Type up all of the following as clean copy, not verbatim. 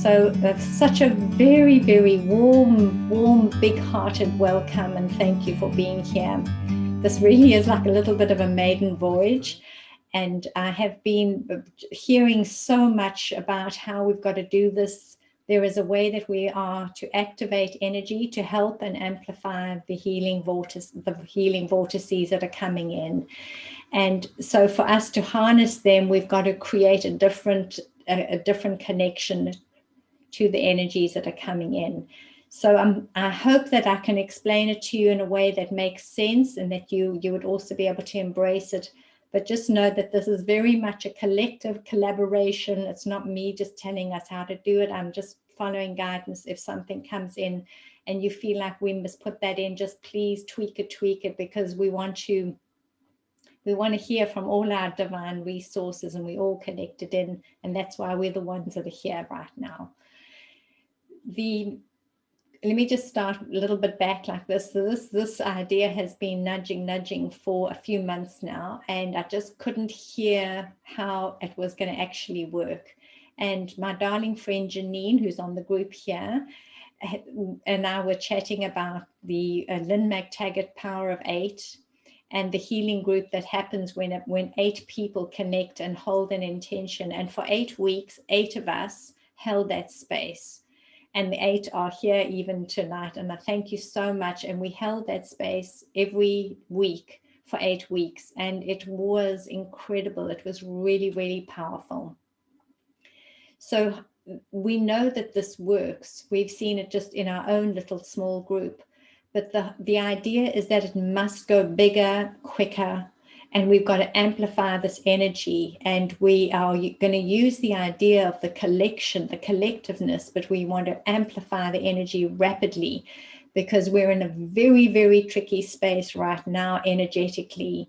So such a very, very warm, big-hearted welcome, and thank you for being here. This really is like a little bit of a maiden voyage, and I have been hearing so much about how we've got to do this. There is a way that we are to activate energy to help and amplify the healing vortices that are coming in. And so for us to harness them, we've got to create a different connection to the energies that are coming in. So I hope that I can explain it to you in a way that makes sense and that you would also be able to embrace it. But just know that this is very much a collective collaboration. It's not me just telling us how to do it. I'm just following guidance. If something comes in and you feel like we must put that in, just please tweak it, because we want to hear from all our divine resources, and we're all connected in, and that's why we're the ones that are here right now. Let me just start a little bit back like this. So this idea has been nudging for a few months now, and I just couldn't hear how it was going to actually work. And my darling friend Janine, who's on the group here, and I were chatting about the Lynn McTaggart Power of 8 and the healing group that happens when 8 people connect and hold an intention. And for 8 weeks, 8 of us held that space. And the 8 are here even tonight. And I thank you so much. And we held that space every week for 8 weeks. And it was incredible. It was really, really powerful. So we know that this works. We've seen it just in our own little small group. But the idea is that it must go bigger, quicker, and we've got to amplify this energy. And we are going to use the idea of the collection, the collectiveness, but we want to amplify the energy rapidly, because we're in a very, very tricky space right now energetically.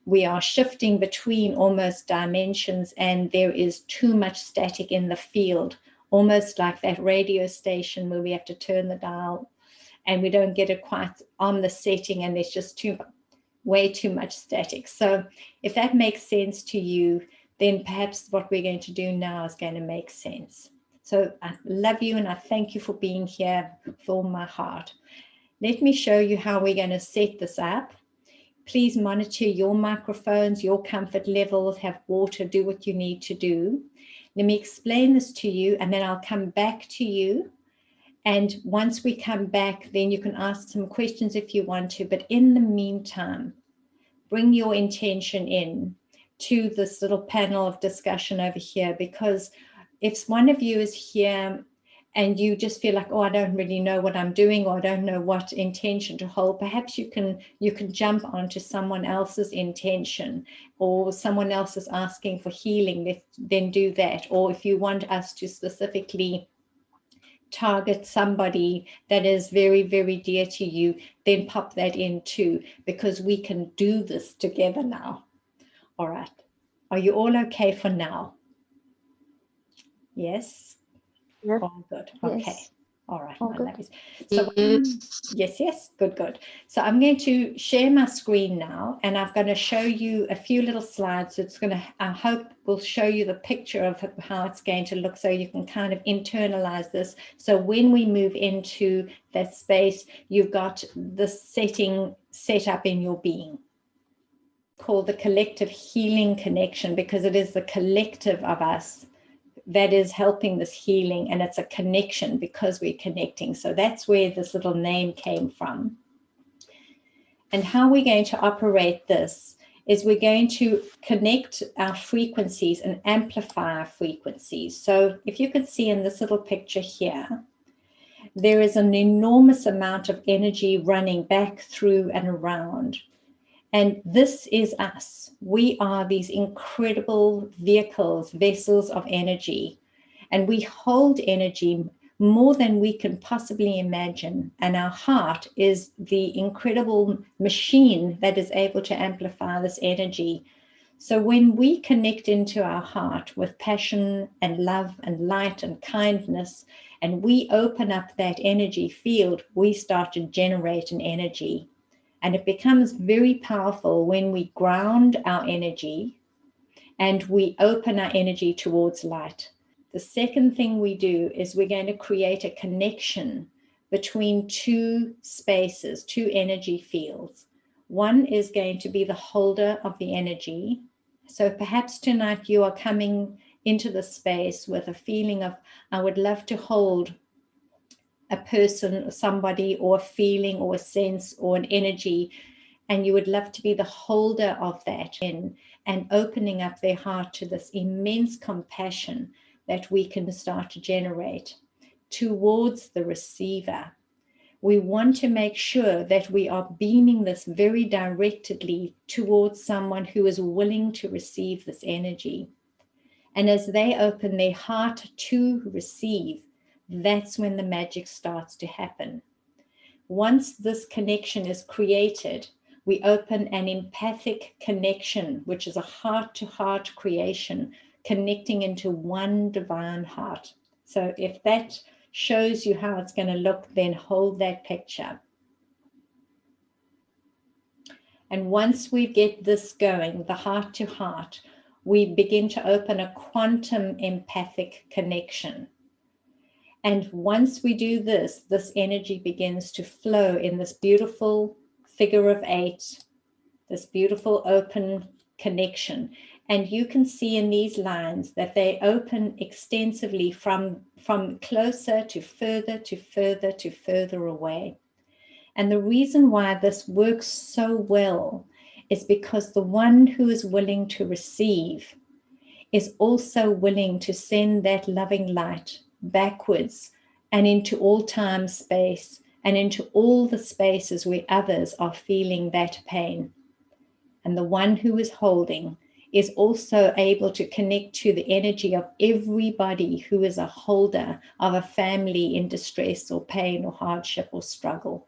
We are shifting between almost dimensions, and there is too much static in the field, almost like that radio station where we have to turn the dial and we don't get it quite on the setting, and there's just way too much static. So if that makes sense to you, then perhaps what we're going to do now is going to make sense. So I love you, and I thank you for being here with all my heart. Let me show you how we're going to set this up. Please monitor your microphones, your comfort levels, have water, do what you need to do. Let me explain this to you, and then I'll come back to you. And once we come back, then you can ask some questions if you want to. But in the meantime, bring your intention in to this little panel of discussion over here, because if one of you is here and you just feel like, oh, I don't really know what I'm doing, or I don't know what intention to hold, perhaps you can jump onto someone else's intention, or someone else is asking for healing, then do that. Or if you want us to specifically target somebody that is very, very dear to you, then pop that in too, because we can do this together now. All right. Are you all okay for now? Yes? Yes. All good. Okay. Yes. All right, All my good. lovies. So yes, good. So I'm going to share my screen now, and I'm going to show you a few little slides. It's going to, I hope, will show you the picture of how it's going to look, so you can kind of internalize this. So when we move into that space, you've got the setting set up in your being, called the collective healing connection, because it is the collective of us that is helping this healing, and it's a connection because we're connecting. So that's where this little name came from. And how we're going to operate this is we're going to connect our frequencies and amplify our frequencies. So if you can see in this little picture here, there is an enormous amount of energy running back through and around. And this is us. We are these incredible vehicles, vessels of energy, and we hold energy more than we can possibly imagine. And our heart is the incredible machine that is able to amplify this energy. So when we connect into our heart with passion and love and light and kindness, and we open up that energy field, we start to generate an energy. And it becomes very powerful when we ground our energy and we open our energy towards light. The second thing we do is we're going to create a connection between two spaces, two energy fields. One is going to be the holder of the energy. So perhaps tonight you are coming into the space with a feeling of, I would love to hold a person or somebody or a feeling or a sense or an energy, and you would love to be the holder of that and opening up their heart to this immense compassion that we can start to generate towards the receiver. We want to make sure that we are beaming this very directly towards someone who is willing to receive this energy. And as they open their heart to receive, that's when the magic starts to happen. Once this connection is created, we open an empathic connection, which is a heart-to-heart creation, connecting into one divine heart. So if that shows you how it's going to look, then hold that picture. And once we get this going, the heart-to-heart, we begin to open a quantum empathic connection. And once we do this, this energy begins to flow in this beautiful figure of 8, this beautiful open connection. And you can see in these lines that they open extensively from closer to further to further to further away. And the reason why this works so well is because the one who is willing to receive is also willing to send that loving light backwards and into all time space and into all the spaces where others are feeling that pain. And the one who is holding is also able to connect to the energy of everybody who is a holder of a family in distress or pain or hardship or struggle.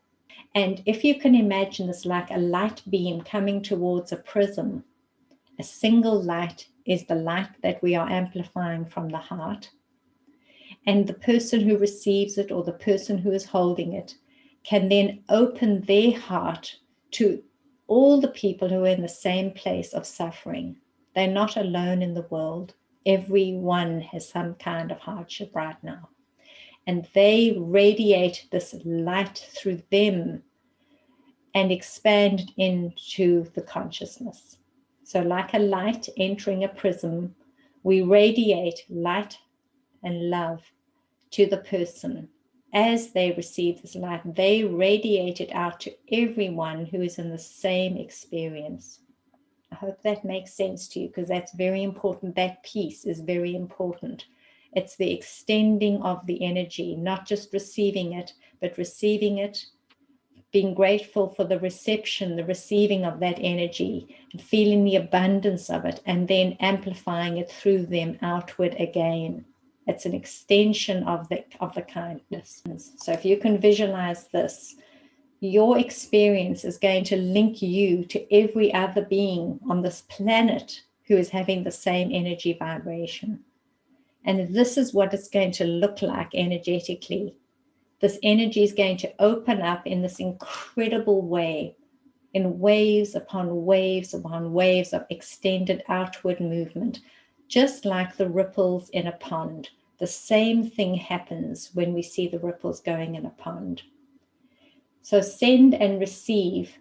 And if you can imagine this like a light beam coming towards a prism, a single light is the light that we are amplifying from the heart. And the person who receives it or the person who is holding it can then open their heart to all the people who are in the same place of suffering. They're not alone in the world. Everyone has some kind of hardship right now. And they radiate this light through them and expand into the consciousness. So like a light entering a prism, we radiate light and love to the person. As they receive this light, they radiate it out to everyone who is in the same experience. I hope that makes sense to you, because that's very important. That piece is very important. It's the extending of the energy, not just receiving it, but receiving it, being grateful for the reception, the receiving of that energy, and feeling the abundance of it, and then amplifying it through them outward again. It's an extension of the kindness. So if you can visualize this, your experience is going to link you to every other being on this planet who is having the same energy vibration. And this is what it's going to look like energetically. This energy is going to open up in this incredible way, in waves upon waves upon waves of extended outward movement, just like the ripples in a pond. The same thing happens when we see the ripples going in a pond. So send and receive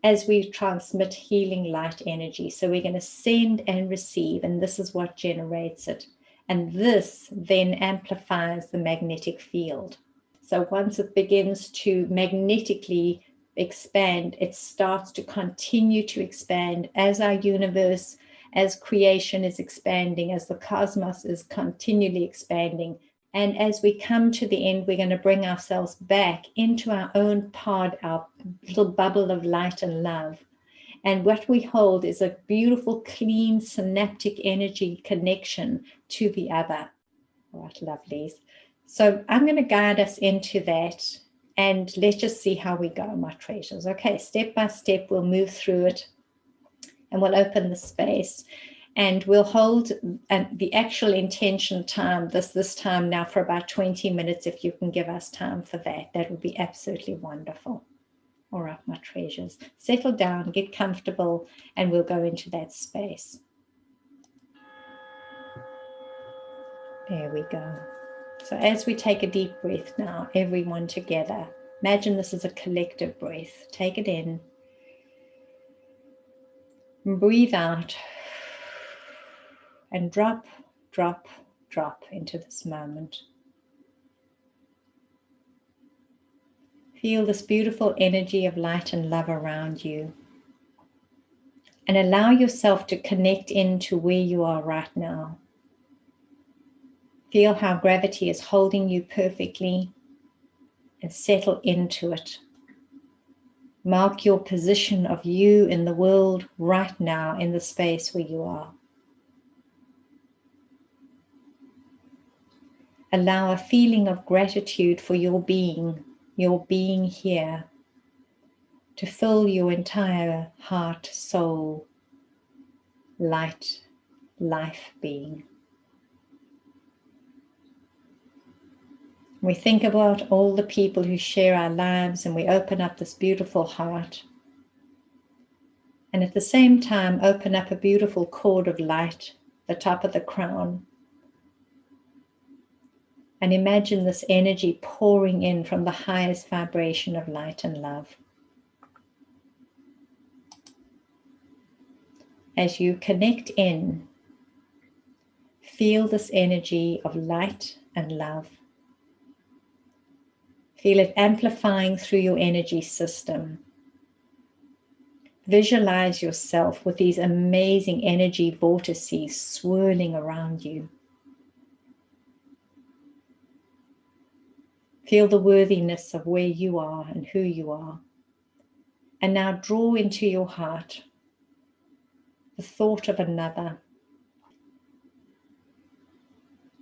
as we transmit healing light energy. So we're going to send and receive, and this is what generates it. And this then amplifies the magnetic field. So once it begins to magnetically expand, it starts to continue to expand as our universe, as creation is expanding, as the cosmos is continually expanding. And as we come to the end, we're going to bring ourselves back into our own pod, our little bubble of light and love. And what we hold is a beautiful, clean, synaptic energy connection to the other. All right, lovelies. So I'm going to guide us into that, and let's just see how we go, my treasures. Okay, step by step, we'll move through it, and we'll open the space, and we'll hold the actual intention time, this time now, for about 20 minutes. If you can give us time for that, that would be absolutely wonderful. All right, my treasures, settle down, get comfortable, and we'll go into that space. There we go. So as we take a deep breath now, everyone together, imagine this is a collective breath. Take it in. And breathe out. And drop, drop, drop into this moment. Feel this beautiful energy of light and love around you. And allow yourself to connect into where you are right now. Feel how gravity is holding you perfectly and settle into it. Mark your position of you in the world right now in the space where you are. Allow a feeling of gratitude for your being here, to fill your entire heart, soul, light, life being. We think about all the people who share our lives and we open up this beautiful heart. And at the same time, open up a beautiful cord of light, the top of the crown. And imagine this energy pouring in from the highest vibration of light and love. As you connect in, feel this energy of light and love. Feel it amplifying through your energy system. Visualize yourself with these amazing energy vortices swirling around you. Feel the worthiness of where you are and who you are. And now draw into your heart the thought of another.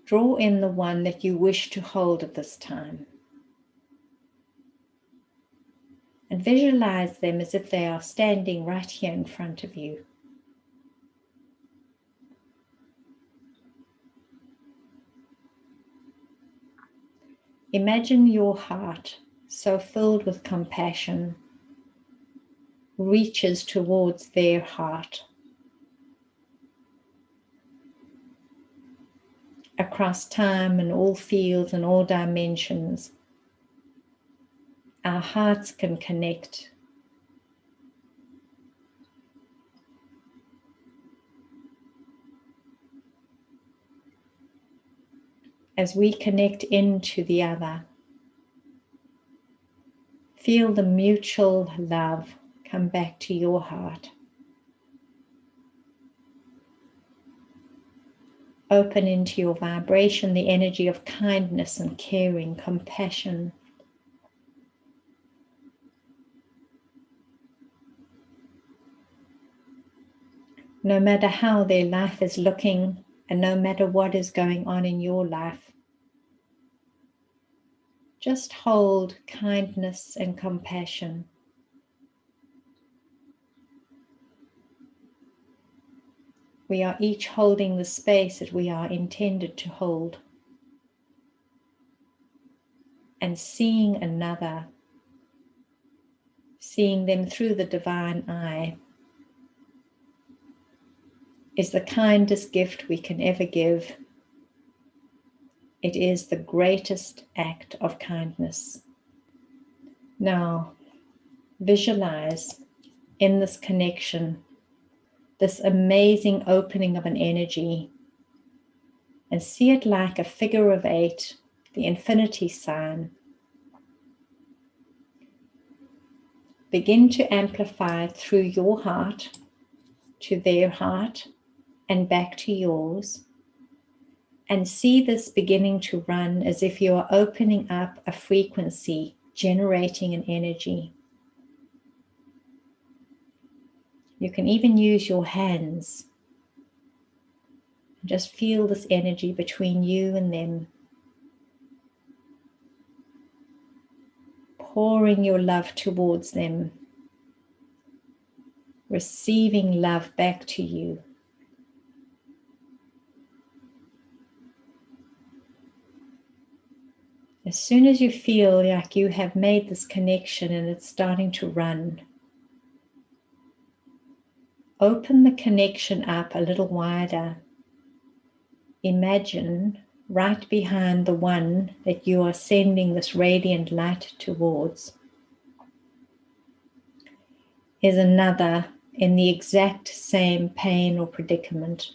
Draw in the one that you wish to hold at this time. And visualize them as if they are standing right here in front of you. Imagine your heart so filled with compassion reaches towards their heart. Across time and all fields and all dimensions, our hearts can connect. As we connect into the other, feel the mutual love come back to your heart. Open into your vibration the energy of kindness and caring, compassion. No matter how their life is looking and no matter what is going on in your life, just hold kindness and compassion. We are each holding the space that we are intended to hold. And seeing another, seeing them through the divine eye, is the kindest gift we can ever give. It is the greatest act of kindness. Now, visualize in this connection, this amazing opening of an energy, and see it like a figure of 8, the infinity sign. Begin to amplify through your heart to their heart and back to yours. And see this beginning to run as if you are opening up a frequency, generating an energy. You can even use your hands. Just feel this energy between you and them. Pouring your love towards them. Receiving love back to you. As soon as you feel like you have made this connection and it's starting to run, open the connection up a little wider. Imagine right behind the one that you are sending this radiant light towards, is another in the exact same pain or predicament.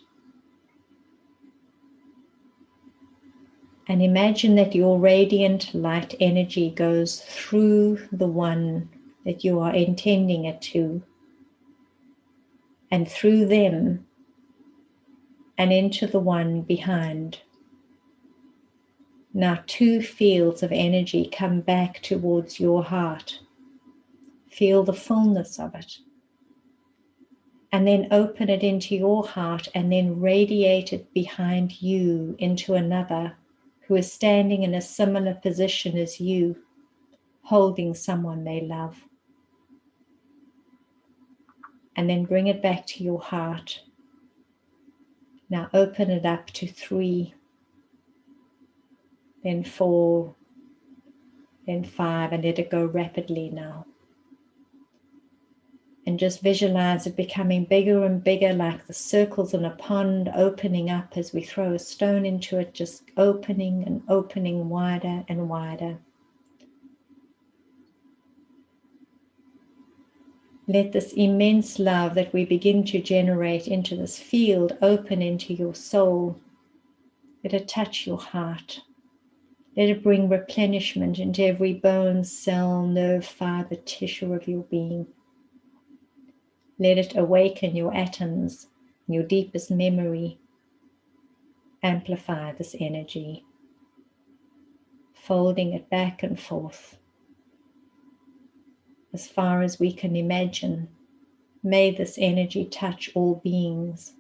And imagine that your radiant light energy goes through the one that you are intending it to, and through them, and into the one behind. Now 2 fields of energy come back towards your heart. Feel the fullness of it. And then open it into your heart and then radiate it behind you into another who is standing in a similar position as you, holding someone they love. And then bring it back to your heart. Now open it up to 3, then 4, then 5, and let it go rapidly now. And just visualize it becoming bigger and bigger, like the circles in a pond opening up as we throw a stone into it, just opening and opening wider and wider. Let this immense love that we begin to generate into this field open into your soul. Let it touch your heart. Let it bring replenishment into every bone, cell, nerve, fiber, tissue of your being. Let it awaken your atoms, your deepest memory. Amplify this energy, folding it back and forth as far as we can imagine. May this energy touch all beings.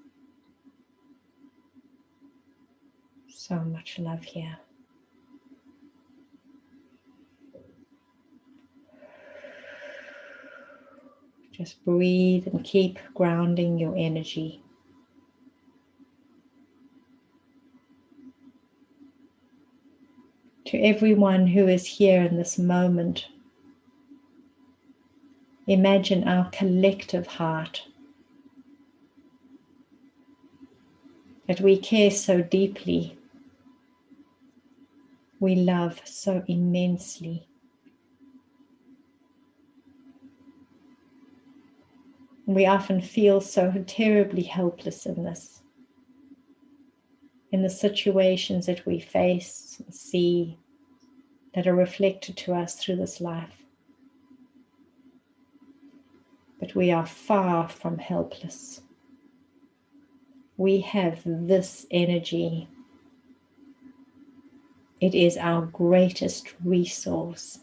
So much love here. Just breathe and keep grounding your energy. To everyone who is here in this moment, imagine our collective heart, that we care so deeply, we love so immensely. We often feel so terribly helpless in this, in the situations that we face and see that are reflected to us through this life. But we are far from helpless. We have this energy. It is our greatest resource.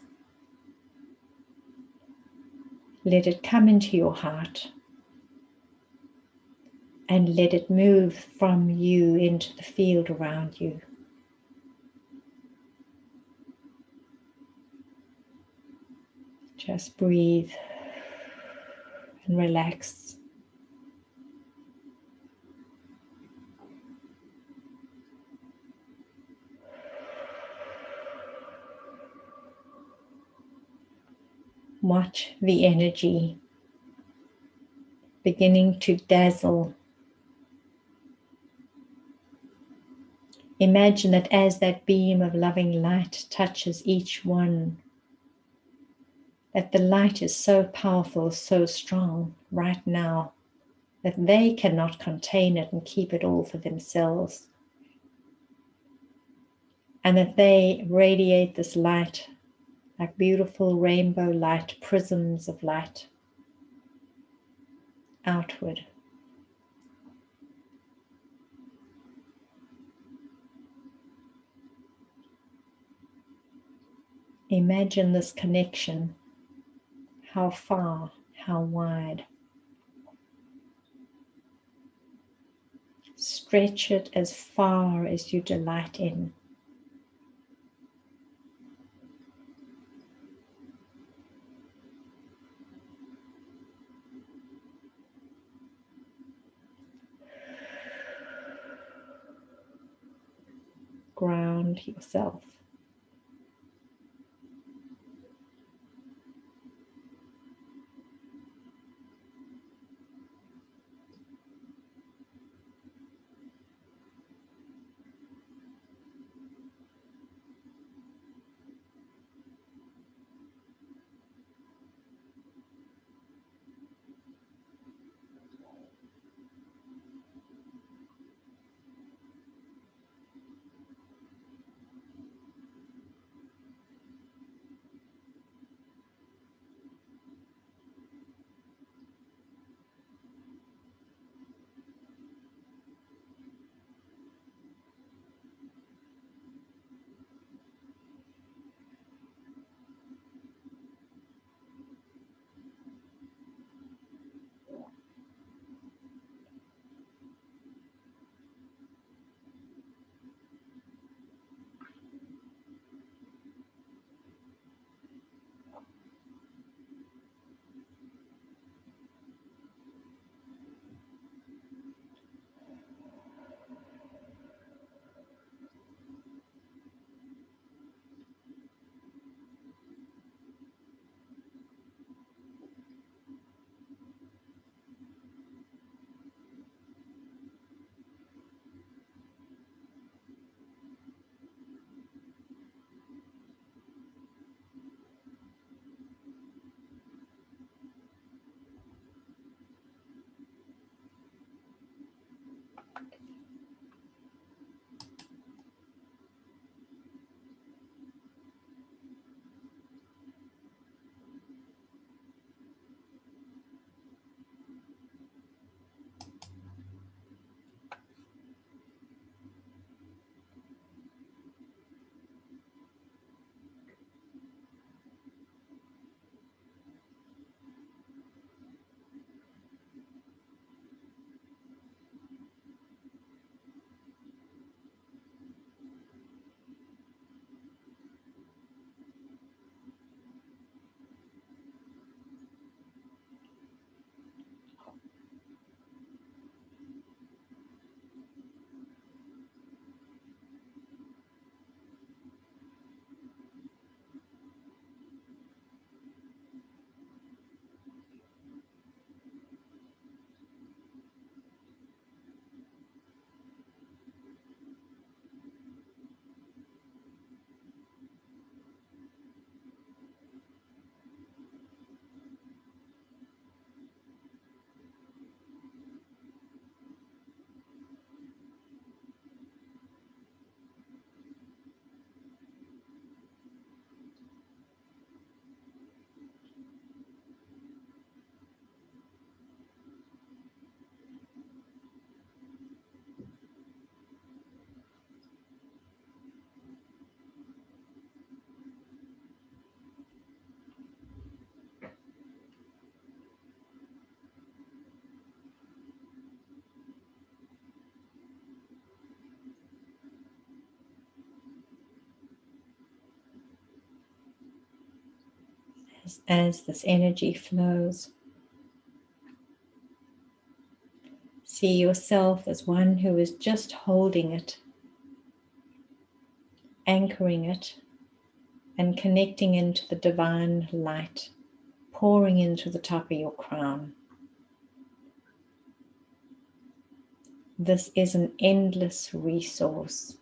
Let it come into your heart and let it move from you into the field around you. Just breathe and relax. Watch the energy beginning to dazzle. Imagine that as that beam of loving light touches each one, that the light is so powerful, so strong right now, that they cannot contain it and keep it all for themselves. And that they radiate this light like beautiful rainbow light, prisms of light outward. Imagine this connection, how far, how wide. Stretch it as far as you delight in. Ground yourself. as this energy flows. See yourself as one who is just holding it, anchoring it, and connecting into the divine light, pouring into the top of your crown. This is an endless resource.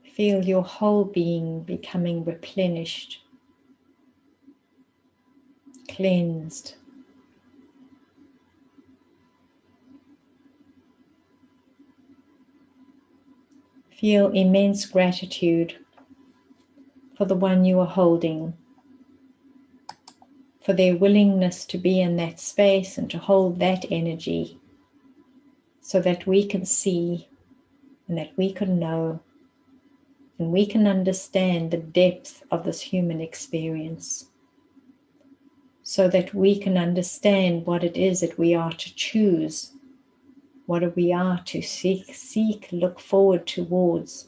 Feel your whole being becoming replenished, cleansed. Feel immense gratitude for the one you are holding, for their willingness to be in that space and to hold that energy so that we can see and that we can know and we can understand the depth of this human experience, so that we can understand what it is that we are to choose, what we are to seek, look forward towards.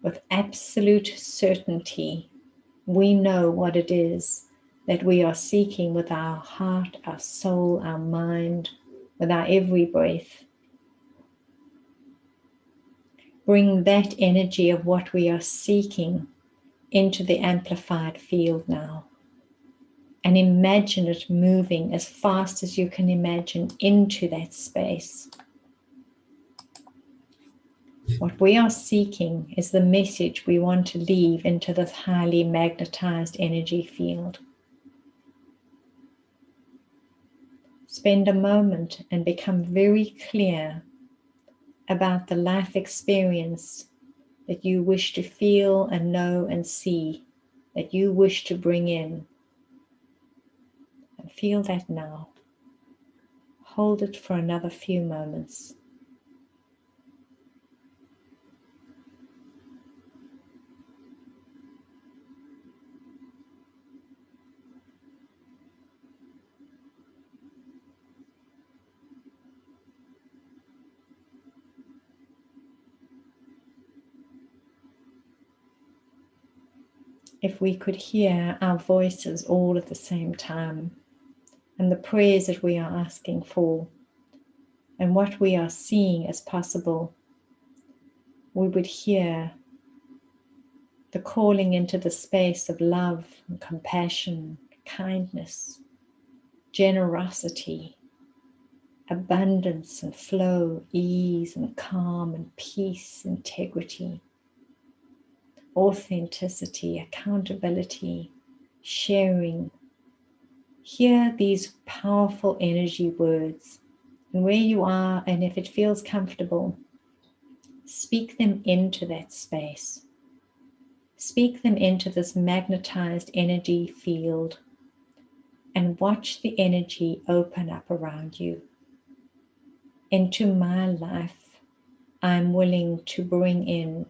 With absolute certainty, we know what it is that we are seeking with our heart, our soul, our mind, with our every breath. Bring that energy of what we are seeking into the amplified field now. And imagine it moving as fast as you can imagine into that space. What we are seeking is the message we want to leave into this highly magnetized energy field. Spend a moment and become very clear about the life experience that you wish to feel and know and see, that you wish to bring in. And feel that now. Hold it for another few moments. If we could hear our voices all at the same time, and the prayers that we are asking for, and what we are seeing as possible, we would hear the calling into the space of love and compassion, kindness, generosity, abundance and flow, ease and calm and peace, integrity, authenticity, accountability, sharing. Hear these powerful energy words, and where you are, and if it feels comfortable, speak them into that space. Speak them into this magnetized energy field and watch the energy open up around you. Into my life, I'm willing to bring in.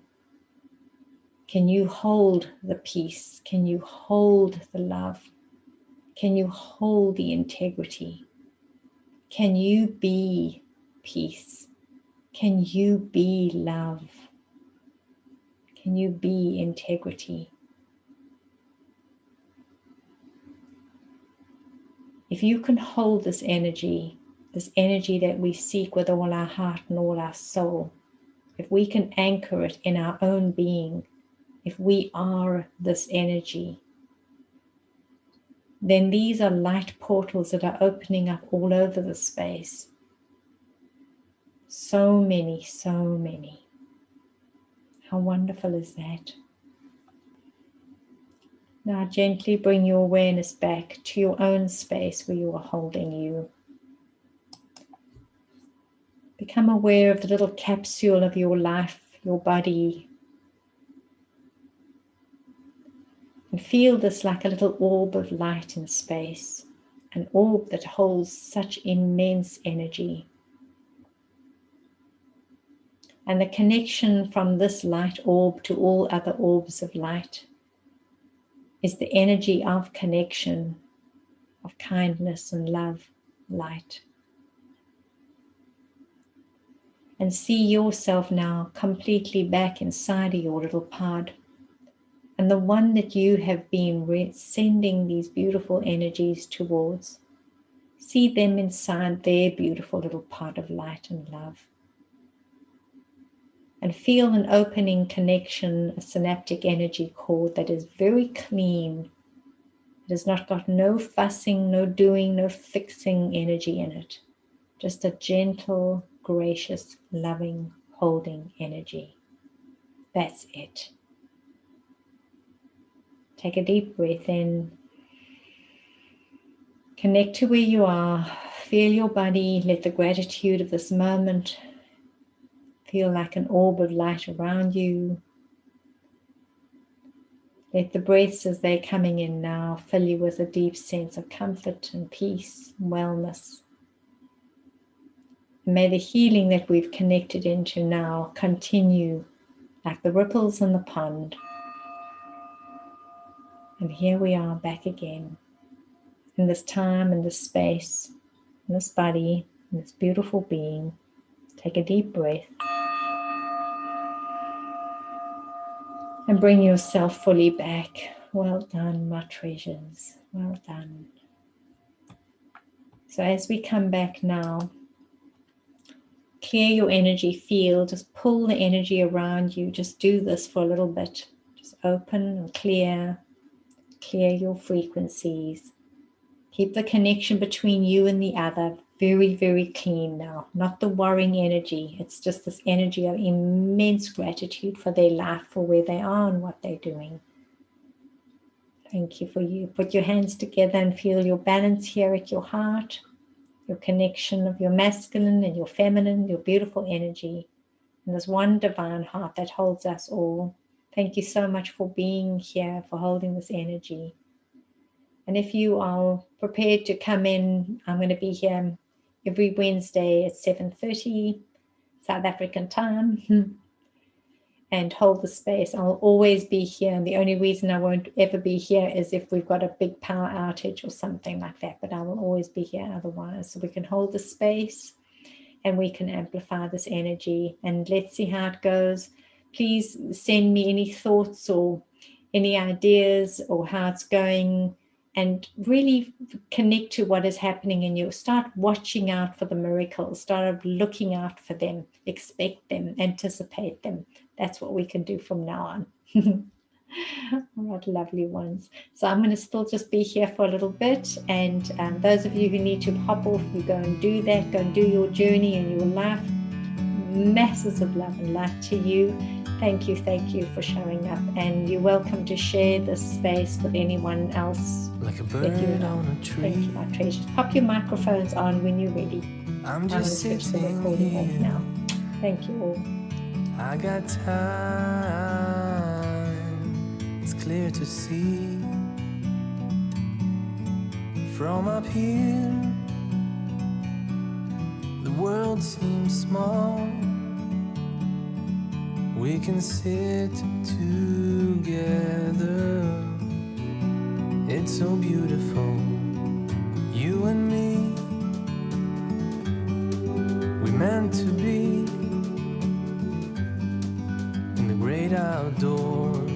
Can you hold the peace? Can you hold the love? Can you hold the integrity? Can you be peace? Can you be love? Can you be integrity? If you can hold this energy that we seek with all our heart and all our soul, if we can anchor it in our own being, if we are this energy, then these are light portals that are opening up all over the space. So many, so many. How wonderful is that? Now gently bring your awareness back to your own space where you are holding you. Become aware of the little capsule of your life, your body. And feel this like a little orb of light in space, an orb that holds such immense energy. And the connection from this light orb to all other orbs of light is the energy of connection, of kindness and love, light. and see yourself now completely back inside of your little pod. And the one that you have been sending these beautiful energies towards, see them inside their beautiful little pod of light and love. And feel an opening connection, a synaptic energy cord that is very clean. It has not got no fussing, no doing, no fixing energy in it. Just a gentle, gracious, loving, holding energy. That's it. Take a deep breath in. Connect to where you are. Feel your body. Let the gratitude of this moment feel like an orb of light around you. Let the breaths as they're coming in now fill you with a deep sense of comfort and peace and wellness. And may the healing that we've connected into now continue like the ripples in the pond. And here we are back again in this time, in this space, in this body, in this beautiful being. Take a deep breath. And bring yourself fully back. Well done, my treasures. Well done. So as we come back now, clear your energy field. Just pull the energy around you. Just do this for a little bit. Just open and clear your frequencies. Keep the connection between you and the other very, very clean now. Not the worrying energy. It's just this energy of immense gratitude for their life, for where they are and what they're doing. Thank you for you. Put your hands together and feel your balance here at your heart, your connection of your masculine and your feminine, your beautiful energy, and this one divine heart that holds us all. Thank you so much for being here, for holding this energy. And if you are prepared to come in, I'm going to be here every Wednesday at 7:30 South African time and hold the space. I'll always be here. And the only reason I won't ever be here is if we've got a big power outage or something like that. But I will always be here otherwise. So we can hold the space and we can amplify this energy. And let's see how it goes. Please send me any thoughts or any ideas or how it's going. And really connect to what is happening in you. Start watching out for the miracles. Start looking out for them. Expect them. Anticipate them. That's what we can do from now on. All right, lovely ones. So I'm going to still just be here for a little bit. And those of you who need to hop off, you go and do that. Go and do your journey and your life. Masses of love and light to you. Thank you for showing up, and you're welcome to share this space with anyone else like a bird that you know. On a tree. Thank you, my treasures. Pop your microphones on when you're ready. I'm just sitting the recording off now. Thank you all. I got time. It's clear to see from up here. The world seems small. We can sit together. It's so beautiful, you and me. We meant to be in the great outdoors.